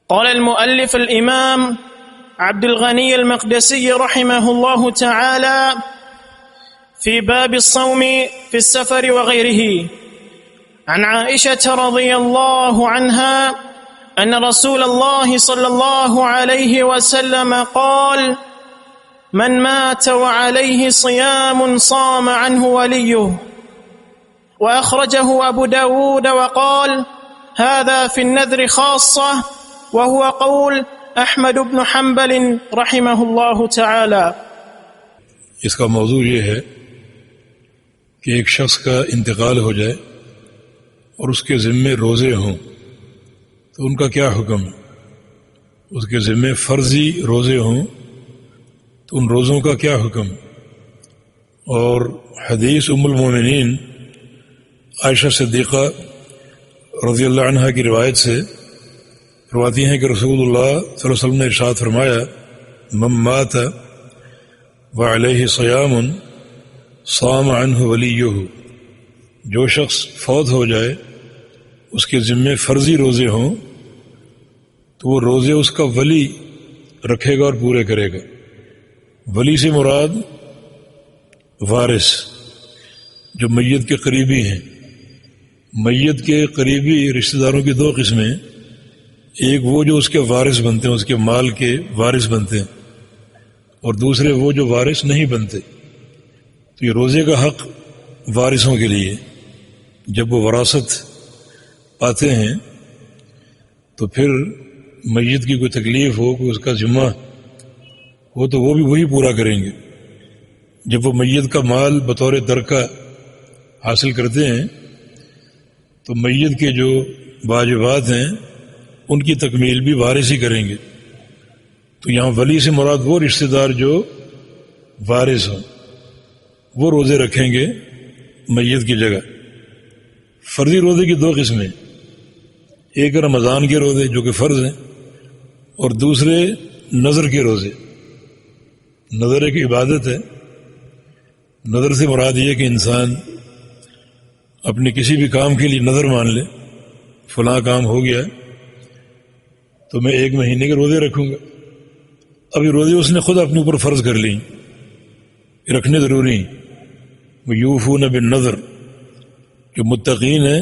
قال المؤلف الإمام عبد الغني المقدسي رحمه الله تعالى في باب الصوم في السفر وغيره عن عائشة رضي الله عنها أن رسول الله صلى الله عليه وسلم قال: من مات وعليه صيام صام عنه وليه. وأخرجه أبو داود وقال: هذا في النذر خاصة، وهو قول احمد بن حنبل رحمہ اللہ تعالی۔ اس کا موضوع یہ ہے کہ ایک شخص کا انتقال ہو جائے اور اس کے ذمے روزے ہوں تو ان کا کیا حکم ہے؟ اس کے ذمے فرضی روزے ہوں تو ان روزوں کا کیا حکم؟ اور حدیث ام المومنین عائشہ صدیقہ رضی اللہ عنہا کی روایت سے فرماتی ہیں کہ رسول اللہ صلی اللہ علیہ وسلم نے ارشاد فرمایا: من مات وعلیہ صیام صام عنہ ولیہ، جو شخص فوت ہو جائے اس کے ذمے فرضی روزے ہوں تو وہ روزے اس کا ولی رکھے گا اور پورے کرے گا۔ ولی سے مراد وارث، جو میت کے قریبی ہیں۔ میت کے قریبی رشتہ داروں کی دو قسمیں، ایک وہ جو اس کے وارث بنتے ہیں، اس کے مال کے وارث بنتے ہیں، اور دوسرے وہ جو وارث نہیں بنتے۔ تو یہ روزے کا حق وارثوں کے لیے، جب وہ وراثت پاتے ہیں تو پھر میت کی کوئی تکلیف ہو، کوئی اس کا ذمہ ہو تو وہ بھی وہی پورا کریں گے۔ جب وہ میت کا مال بطور ترکہ حاصل کرتے ہیں تو میت کے جو واجبات ہیں ان کی تکمیل بھی وارث ہی کریں گے۔ تو یہاں ولی سے مراد وہ رشتہ دار جو وارث ہوں، وہ روزے رکھیں گے میت کی جگہ۔ فرضی روزے کی دو قسمیں، ایک رمضان کے روزے جو کہ فرض ہیں، اور دوسرے نذر کے روزے۔ نذر ایک عبادت ہے۔ نذر سے مراد یہ کہ انسان اپنے کسی بھی کام کے لیے نذر مان لے، فلاں کام ہو گیا تو میں 1 مہینے کے روزے رکھوں گا۔ اب یہ روزے اس نے خود اپنے اوپر فرض کر لیں، رکھنے ضروری ہیں۔ وہ یوفون بالنذر، جو متقین ہیں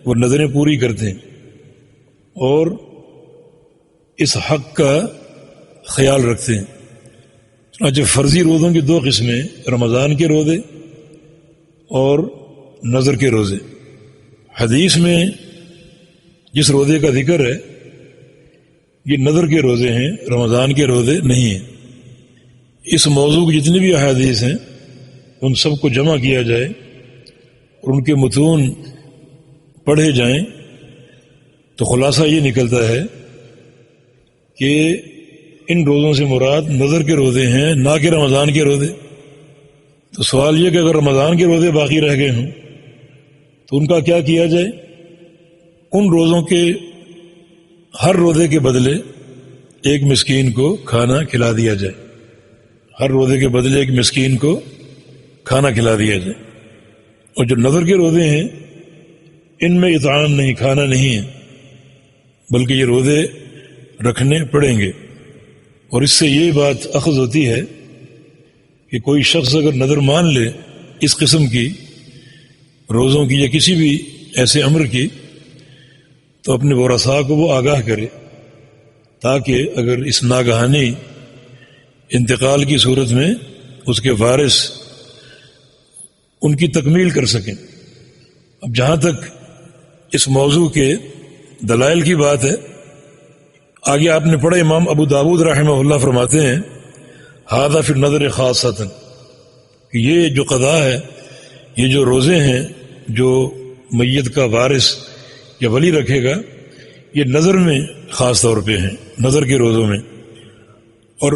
وہ نذریں پوری کرتے ہیں اور اس حق کا خیال رکھتے ہیں۔ چنانچہ فرضی روزوں کی دو قسمیں، رمضان کے روزے اور نذر کے روزے۔ حدیث میں جس روزے کا ذکر ہے یہ نذر کے روزے ہیں، رمضان کے روزے نہیں ہیں۔ اس موضوع کی جتنی بھی احادیث ہیں ان سب کو جمع کیا جائے اور ان کے متون پڑھے جائیں تو خلاصہ یہ نکلتا ہے کہ ان روزوں سے مراد نذر کے روزے ہیں، نہ کہ رمضان کے روزے۔ تو سوال یہ کہ اگر رمضان کے روزے باقی رہ گئے ہوں تو ان کا کیا کیا جائے؟ ان روزوں کے ہر روزے کے بدلے ایک مسکین کو کھانا کھلا دیا جائے۔ ہر روزے کے بدلے ایک مسکین کو کھانا کھلا دیا جائے۔ اور جو نذر کے روزے ہیں ان میں اطعام نہیں، کھانا نہیں ہے، بلکہ یہ روزے رکھنے پڑیں گے۔ اور اس سے یہ بات اخذ ہوتی ہے کہ کوئی شخص اگر نذر مان لے اس قسم کی روزوں کی یا کسی بھی ایسے امر کی تو اپنے ورثاء کو وہ آگاہ کرے، تاکہ اگر اس ناگہانی انتقال کی صورت میں اس کے وارث ان کی تکمیل کر سکیں۔ اب جہاں تک اس موضوع کے دلائل کی بات ہے، آگے آپ نے پڑھا، امام ابو داود رحمہ اللہ فرماتے ہیں: ھذا فی النذر خاصۃ، کہ یہ جو قضا ہے، یہ جو روزے ہیں جو میت کا وارث یا ولی رکھے گا، یہ نذر میں خاص طور پہ ہیں، نذر کے روزوں میں۔ اور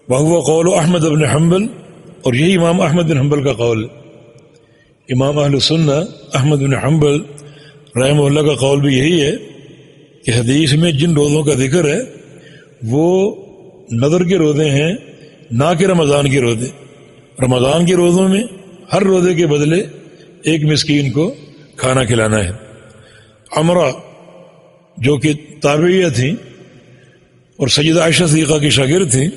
وہو قول احمد بن حنبل، اور یہی امام احمد بن حنبل کا قول ہے۔ امام اہل سنہ احمد بن حنبل رحمہ اللہ کا قول بھی یہی ہے کہ حدیث میں جن روزوں کا ذکر ہے وہ نذر کے روزے ہیں، نہ کہ رمضان کے روزے۔ رمضان کے روزوں میں ہر روزے کے بدلے ایک مسکین کو کھانا کھلانا ہے۔ عمرہ جو کہ تابعیہ تھیں، اور سیدہ عائشہ صدیقہ کی شاگرد تھیں،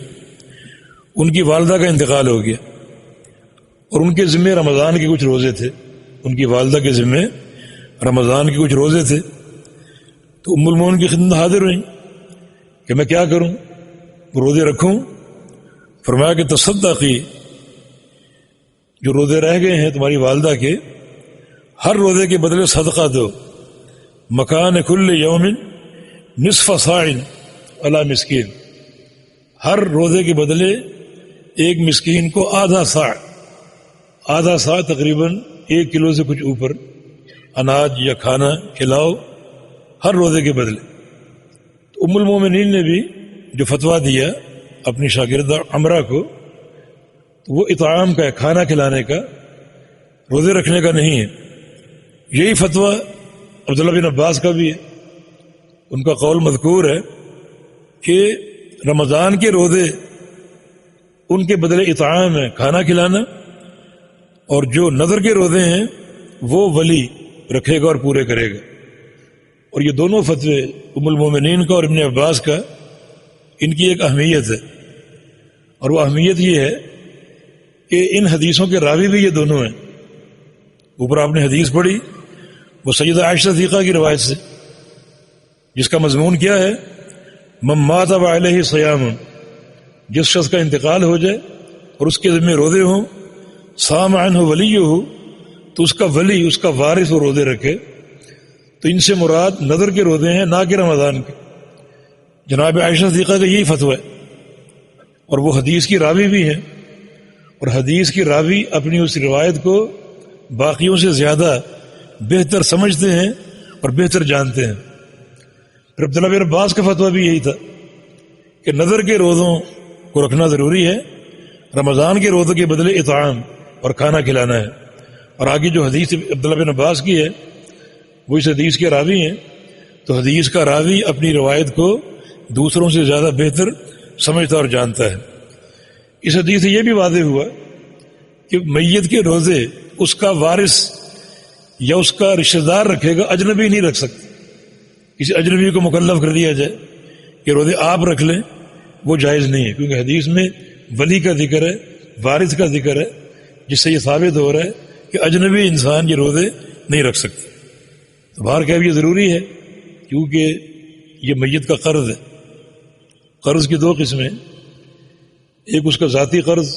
ان کی والدہ کا انتقال ہو گیا اور ان کے ذمے رمضان کے کچھ روزے تھے، ان کی والدہ کے ذمے رمضان کے کچھ روزے تھے۔ تو ام المومنین کی خدمت حاضر ہوئیں کہ میں کیا کروں، روزے رکھوں؟ فرمایا کہ تصدقی، جو روزے رہ گئے ہیں تمہاری والدہ کے، ہر روزے کے بدلے صدقہ دو، مکان کل یوم نصف صاع علی مسکین، ہر روزے کے بدلے ایک مسکین کو آدھا صاع تقریباً 1 کلو سے کچھ اوپر اناج یا کھانا کھلاؤ ہر روزے کے بدلے۔ تو ام المومنین نے بھی جو فتویٰ دیا اپنی شاگردہ عمرہ کو، تو وہ اطعام کا ہے، کھانا کھلانے کا، روزے رکھنے کا نہیں ہے۔ یہی فتویٰ عبداللہ بن عباس کا بھی ہے، ان کا قول مذکور ہے کہ رمضان کے روزے ان کے بدلے اطعام ہے، کھانا کھلانا، اور جو نظر کے روزے ہیں وہ ولی رکھے گا اور پورے کرے گا۔ اور یہ دونوں فتوے ام المومنین کا اور ابن عباس کا، ان کی ایک اہمیت ہے، اور وہ اہمیت یہ ہے کہ ان حدیثوں کے راوی بھی یہ دونوں ہیں۔ اوپر آپ نے حدیث پڑھی وہ سیدہ عائشہ صدیقہ کی روایت سے، جس کا مضمون کیا ہے، من مات وعلیہ صیام، جس شخص کا انتقال ہو جائے اور اس کے ذمہ روزے ہوں، صام عنہ ولیہ، تو اس کا ولی، اس کا وارث وہ روزے رکھے۔ تو ان سے مراد نظر کے روزے ہیں، نہ کہ رمضان کے۔ جناب عائشہ صدیقہ کا یہی فتویٰ ہے، اور وہ حدیث کی راوی بھی ہیں، اور حدیث کی راوی اپنی اس روایت کو باقیوں سے زیادہ بہتر سمجھتے ہیں اور بہتر جانتے ہیں۔ پھر عبداللہ بن عباس کا فتویٰ بھی یہی تھا کہ نظر کے روزوں کو رکھنا ضروری ہے، رمضان کے روزوں کے بدلے اطعام اور کھانا کھلانا ہے۔ اور آگے جو حدیث عبداللہ بن عباس کی ہے وہ اس حدیث کے راوی ہیں، تو حدیث کا راوی اپنی روایت کو دوسروں سے زیادہ بہتر سمجھتا اور جانتا ہے۔ اس حدیث سے یہ بھی واضح ہوا کہ میت کے روزے اس کا وارث یا اس کا رشتہ دار رکھے گا، اجنبی نہیں رکھ سکتے۔ کسی اجنبی کو مکلف کر دیا جائے کہ روزے آپ رکھ لیں، وہ جائز نہیں ہے، کیونکہ حدیث میں ولی کا ذکر ہے، وارث کا ذکر ہے، جس سے یہ ثابت ہو رہا ہے کہ اجنبی انسان یہ روزے نہیں رکھ سکتے۔ تو باہر کیا بھی یہ ضروری ہے، کیونکہ یہ میت کا قرض ہے۔ قرض کی 2 قسمیں، ایک اس کا ذاتی قرض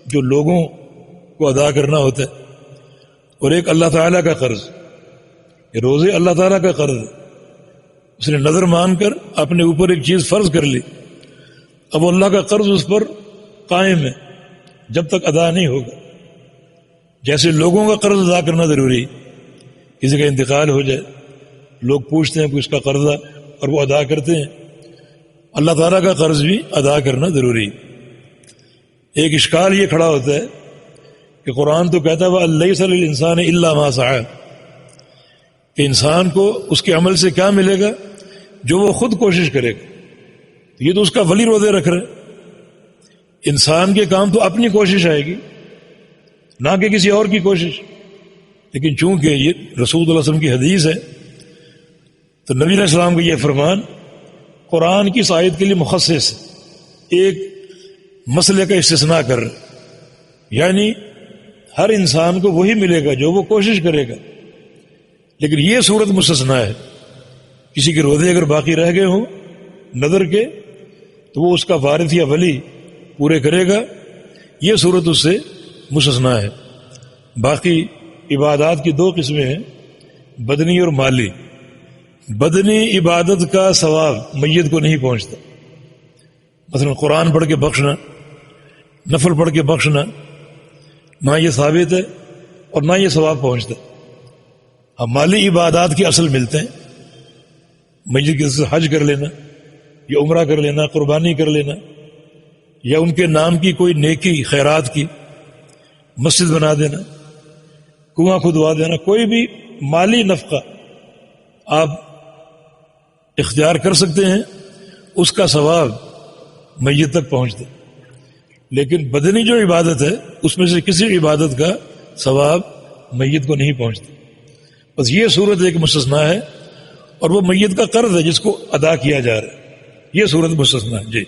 جو لوگوں کو ادا کرنا ہوتا ہے، اور ایک اللہ تعالیٰ کا قرض۔ یہ روزے اللہ تعالیٰ کا قرض ہے، اس نے نظر مان کر اپنے اوپر ایک چیز فرض کر لی، اب اللہ کا قرض اس پر قائم ہے جب تک ادا نہیں ہوگا۔ جیسے لوگوں کا قرض ادا کرنا ضروری، کسی کا انتقال ہو جائے، لوگ پوچھتے ہیں کہ اس کا قرضہ، اور وہ ادا کرتے ہیں، اللہ تعالیٰ کا قرض بھی ادا کرنا ضروری۔ ایک اشکال یہ کھڑا ہوتا ہے کہ قرآن تو کہتا ہے وَلَيْسَ لِلْإِنسَانِ إِلَّا مَا سَعَىٰ، کہ انسان کو اس کے عمل سے کیا ملے گا، جو وہ خود کوشش کرے گا۔ یہ تو اس کا ولی روزے رکھ رہے، انسان کے کام تو اپنی کوشش آئے گی، نہ کہ کسی اور کی کوشش۔ لیکن چونکہ یہ رسول اللہ علیہ وسلم کی حدیث ہے، تو نبی علیہ السلام کا یہ فرمان قرآن کی اس آیت کے لیے مخصص ہے، ایک مسئلے کا استثناء کر رہے، یعنی ہر انسان کو وہی ملے گا جو وہ کوشش کرے گا۔ لیکن یہ صورت مستثنیٰ ہے، کسی کے روزے اگر باقی رہ گئے ہوں نظر کے، تو وہ اس کا وارث یا ولی پورے کرے گا، یہ صورت اس سے مستثنیٰ ہے۔ باقی عبادات کی 2 قسمیں ہیں، بدنی اور مالی۔ بدنی عبادت کا ثواب میت کو نہیں پہنچتا، مثلا قرآن پڑھ کے بخشنا، نفل پڑھ کے بخشنا، نہ یہ ثابت ہے اور نہ یہ ثواب پہنچتا۔ اب مالی عبادات کے اصل ملتے ہیں، میت کے حج کر لینا یا عمرہ کر لینا، قربانی کر لینا، یا ان کے نام کی کوئی نیکی خیرات کی، مسجد بنا دینا، کنواں کھدوا دینا، کوئی بھی مالی نفقہ آپ اختیار کر سکتے ہیں، اس کا ثواب میت تک پہنچتا۔ لیکن بدنی جو عبادت ہے اس میں سے کسی عبادت کا ثواب میت کو نہیں پہنچتا۔ بس یہ صورت ایک مستثنیٰ ہے، اور وہ میت کا قرض ہے جس کو ادا کیا جا رہا ہے، یہ صورت مستثنا ہے. جی